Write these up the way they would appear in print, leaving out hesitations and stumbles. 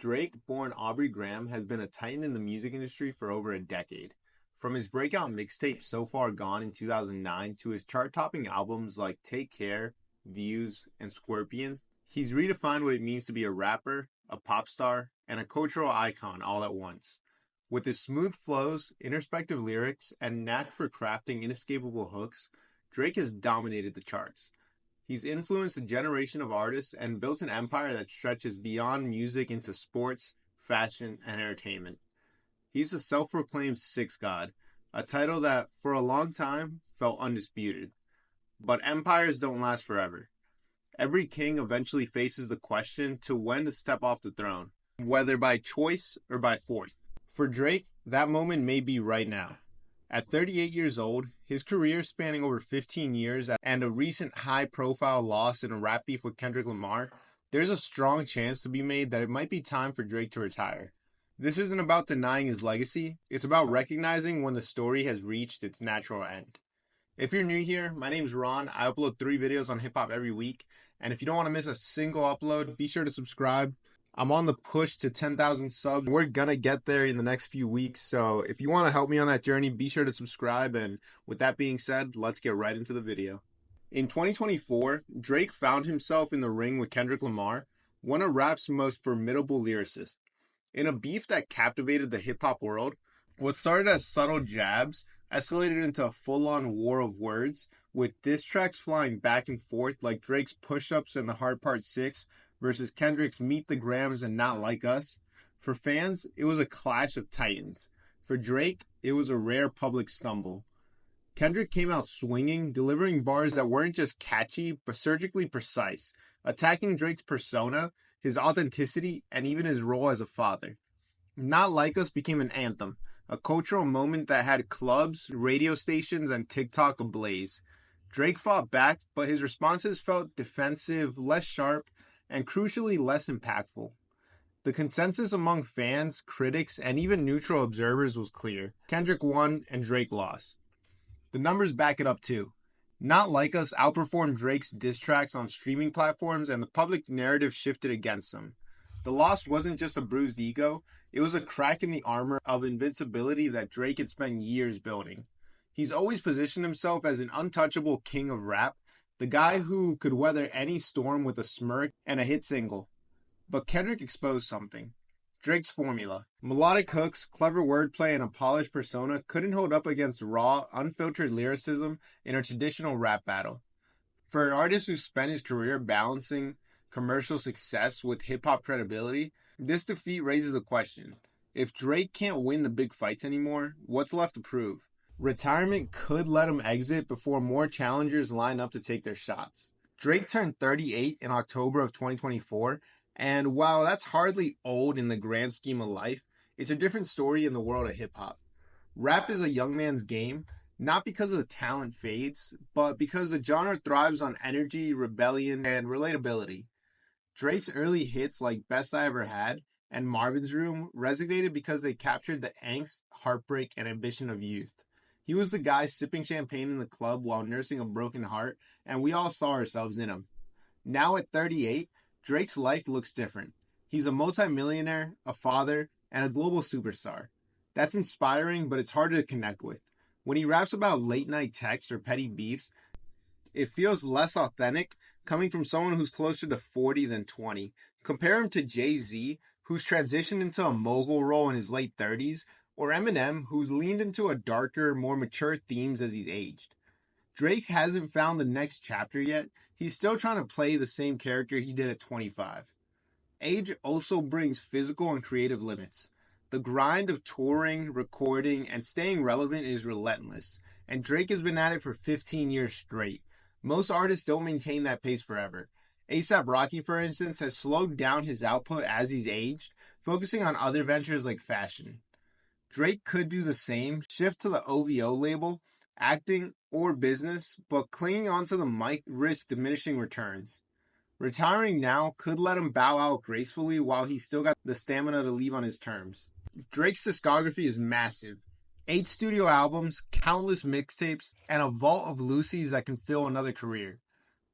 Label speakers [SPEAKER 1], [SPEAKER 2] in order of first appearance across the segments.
[SPEAKER 1] Drake, born Aubrey Graham, has been a titan in the music industry for over a decade. From his breakout mixtape So Far Gone in 2009 to his chart-topping albums like Take Care, Views, and Scorpion, he's redefined what it means to be a rapper, a pop star, and a cultural icon all at once. With his smooth flows, introspective lyrics, and knack for crafting inescapable hooks, Drake has dominated the charts. He's influenced a generation of artists and built an empire that stretches beyond music into sports, fashion, and entertainment. He's the self-proclaimed Six God, a title that, for a long time, felt undisputed. But empires don't last forever. Every king eventually faces the question to when to step off the throne, whether by choice or by force. For Drake, that moment may be right now. At 38 years old, his career spanning over 15 years and a recent high-profile loss in a rap beef with Kendrick Lamar, there's a strong chance to be made that it might be time for Drake to retire. This isn't about denying his legacy, it's about recognizing when the story has reached its natural end. If you're new here, my name's Ron. I upload 3 videos on hip-hop every week, and if you don't want to miss a single upload, be sure to subscribe. I'm on the push to 10,000 subs. We're gonna get there in the next few weeks, so if you want to help me on that journey, be sure to subscribe, and with that being said, let's get right into the video. In 2024, Drake found himself in the ring with Kendrick Lamar, one of rap's most formidable lyricists. In a beef that captivated the hip-hop world, what started as subtle jabs escalated into a full-on war of words, with diss tracks flying back and forth like Drake's Push-Ups and The Hard Part 6 versus Kendrick's Meet the Grams and Not Like Us. For fans, it was a clash of titans. For Drake, it was a rare public stumble. Kendrick came out swinging, delivering bars that weren't just catchy, but surgically precise, attacking Drake's persona, his authenticity, and even his role as a father. Not Like Us became an anthem, a cultural moment that had clubs, radio stations, and TikTok ablaze. Drake fought back, but his responses felt defensive, less sharp, and crucially less impactful. The consensus among fans, critics, and even neutral observers was clear. Kendrick won and Drake lost. The numbers back it up too. Not Like Us outperformed Drake's diss tracks on streaming platforms, and the public narrative shifted against them. The loss wasn't just a bruised ego, it was a crack in the armor of invincibility that Drake had spent years building. He's always positioned himself as an untouchable king of rap, the guy who could weather any storm with a smirk and a hit single. But Kendrick exposed something. Drake's formula. Melodic hooks, clever wordplay, and a polished persona couldn't hold up against raw, unfiltered lyricism in a traditional rap battle. For an artist who spent his career balancing commercial success with hip-hop credibility, this defeat raises a question. If Drake can't win the big fights anymore, what's left to prove? Retirement could let him exit before more challengers line up to take their shots. Drake turned 38 in October of 2024, and while that's hardly old in the grand scheme of life, it's a different story in the world of hip-hop. Rap is a young man's game, not because the talent fades, but because the genre thrives on energy, rebellion, and relatability. Drake's early hits like Best I Ever Had and Marvin's Room resonated because they captured the angst, heartbreak, and ambition of youth. He was the guy sipping champagne in the club while nursing a broken heart, and we all saw ourselves in him. Now at 38, Drake's life looks different. He's a multimillionaire, a father, and a global superstar. That's inspiring, but it's harder to connect with. When he raps about late-night texts or petty beefs, it feels less authentic coming from someone who's closer to 40 than 20. Compare him to Jay-Z, who's transitioned into a mogul role in his late 30s, or Eminem, who's leaned into a darker, more mature themes as he's aged. Drake hasn't found the next chapter yet. He's still trying to play the same character he did at 25. Age also brings physical and creative limits. The grind of touring, recording, and staying relevant is relentless, and Drake has been at it for 15 years straight. Most artists don't maintain that pace forever. A$AP Rocky, for instance, has slowed down his output as he's aged, focusing on other ventures like fashion. Drake could do the same, shift to the OVO label, acting, or business, but clinging onto the mic risks diminishing returns. Retiring now could let him bow out gracefully while he's still got the stamina to leave on his terms. Drake's discography is massive. 8 studio albums, countless mixtapes, and a vault of Lucy's that can fill another career.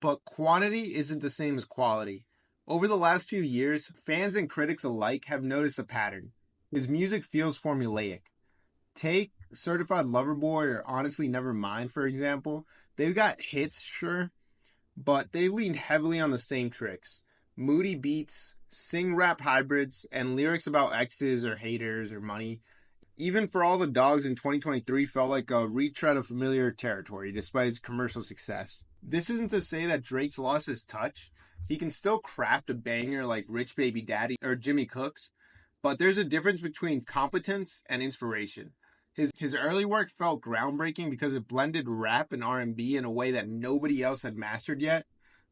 [SPEAKER 1] But quantity isn't the same as quality. Over the last few years, fans and critics alike have noticed a pattern. His music feels formulaic. Take Certified Lover Boy or Honestly Nevermind, for example. They've got hits, sure, but they lean heavily on the same tricks. Moody beats, sing rap hybrids, and lyrics about exes or haters or money. Even For All the Dogs in 2023 felt like a retread of familiar territory despite its commercial success. This isn't to say that Drake's lost his touch. He can still craft a banger like Rich Baby Daddy or Jimmy Cooks, but there's a difference between competence and inspiration. His early work felt groundbreaking because it blended rap and R&B in a way that nobody else had mastered yet,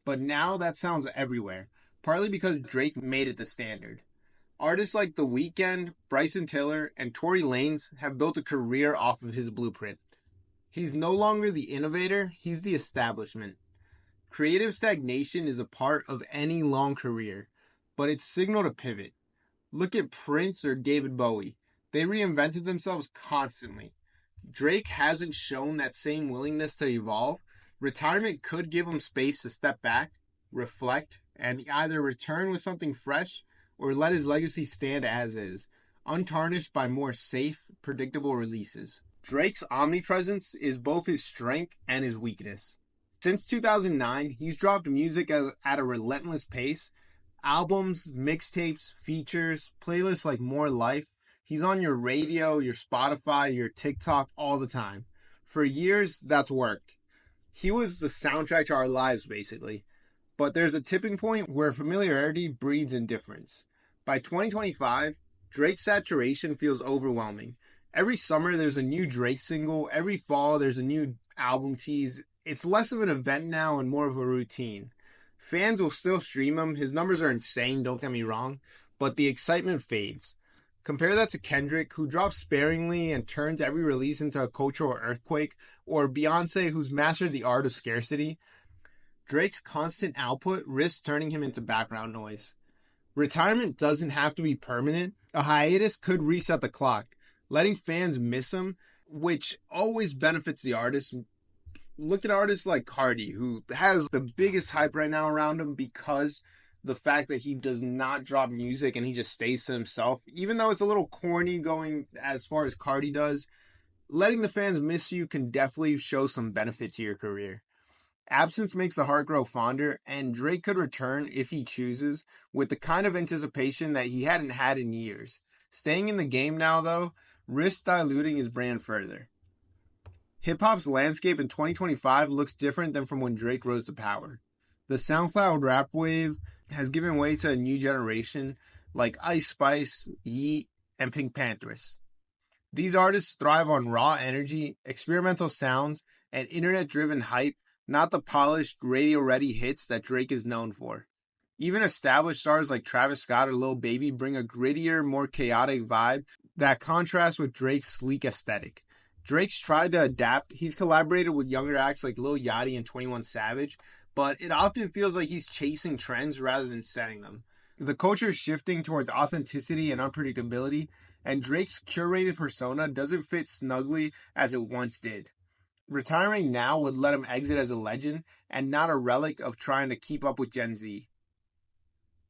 [SPEAKER 1] but now that sounds everywhere, partly because Drake made it the standard. Artists like The Weeknd, Bryson Tiller, and Tory Lanez have built a career off of his blueprint. He's no longer the innovator, he's the establishment. Creative stagnation is a part of any long career, but it's signaled a pivot. Look at Prince or David Bowie. They reinvented themselves constantly. Drake hasn't shown that same willingness to evolve. Retirement could give him space to step back, reflect, and either return with something fresh or let his legacy stand as is, untarnished by more safe, predictable releases. Drake's omnipresence is both his strength and his weakness. Since 2009, he's dropped music at a relentless pace. Albums, mixtapes, features, playlists like More Life. He's on your radio, your Spotify, your TikTok all the time. For years, that's worked. He was the soundtrack to our lives, basically. But there's a tipping point where familiarity breeds indifference. By 2025, Drake's saturation feels overwhelming. Every summer, there's a new Drake single. Every fall, there's a new album tease. It's less of an event now and more of a routine. Fans will still stream him. His numbers are insane, don't get me wrong. But the excitement fades. Compare that to Kendrick, who drops sparingly and turns every release into a cultural earthquake, or Beyonce, who's mastered the art of scarcity. Drake's constant output risks turning him into background noise. Retirement doesn't have to be permanent. A hiatus could reset the clock, letting fans miss him, which always benefits the artist. Look at artists like Cardi, who has the biggest hype right now around him because the fact that he does not drop music and he just stays to himself, even though it's a little corny going as far as Cardi does, letting the fans miss you can definitely show some benefit to your career. Absence makes the heart grow fonder, and Drake could return, if he chooses, with the kind of anticipation that he hadn't had in years. Staying in the game now, though, risks diluting his brand further. Hip-hop's landscape in 2025 looks different than from when Drake rose to power. The SoundCloud rap wave has given way to a new generation like Ice Spice, Yeat, and Pink Panthers. These artists thrive on raw energy, experimental sounds, and internet-driven hype, not the polished, radio-ready hits that Drake is known for. Even established stars like Travis Scott or Lil Baby bring a grittier, more chaotic vibe that contrasts with Drake's sleek aesthetic. Drake's tried to adapt. He's collaborated with younger acts like Lil Yachty and 21 Savage, but it often feels like he's chasing trends rather than setting them. The culture is shifting towards authenticity and unpredictability, and Drake's curated persona doesn't fit snugly as it once did. Retiring now would let him exit as a legend and not a relic of trying to keep up with Gen Z.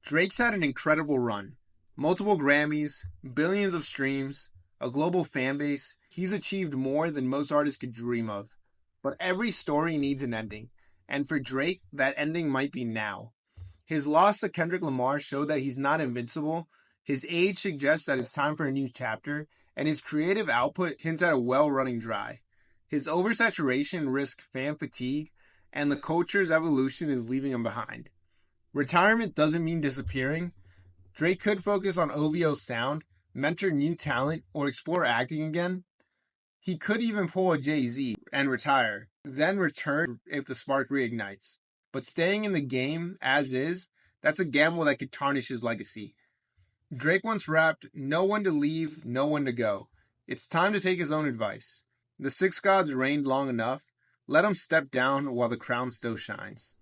[SPEAKER 1] Drake's had an incredible run. Multiple Grammys, billions of streams, a global fan base. He's achieved more than most artists could dream of. But every story needs an ending. And for Drake, that ending might be now. His loss to Kendrick Lamar showed that he's not invincible. His age suggests that it's time for a new chapter. And his creative output hints at a well running dry. His oversaturation risks fan fatigue, and the culture's evolution is leaving him behind. Retirement doesn't mean disappearing. Drake could focus on OVO's sound, mentor new talent, or explore acting again. He could even pull a Jay-Z and retire, then return if the spark reignites. But staying in the game as is, that's a gamble that could tarnish his legacy. Drake once rapped, "No one to leave, no one to go. It's time to take his own advice. The six gods reigned long enough. Let him step down while the crown still shines."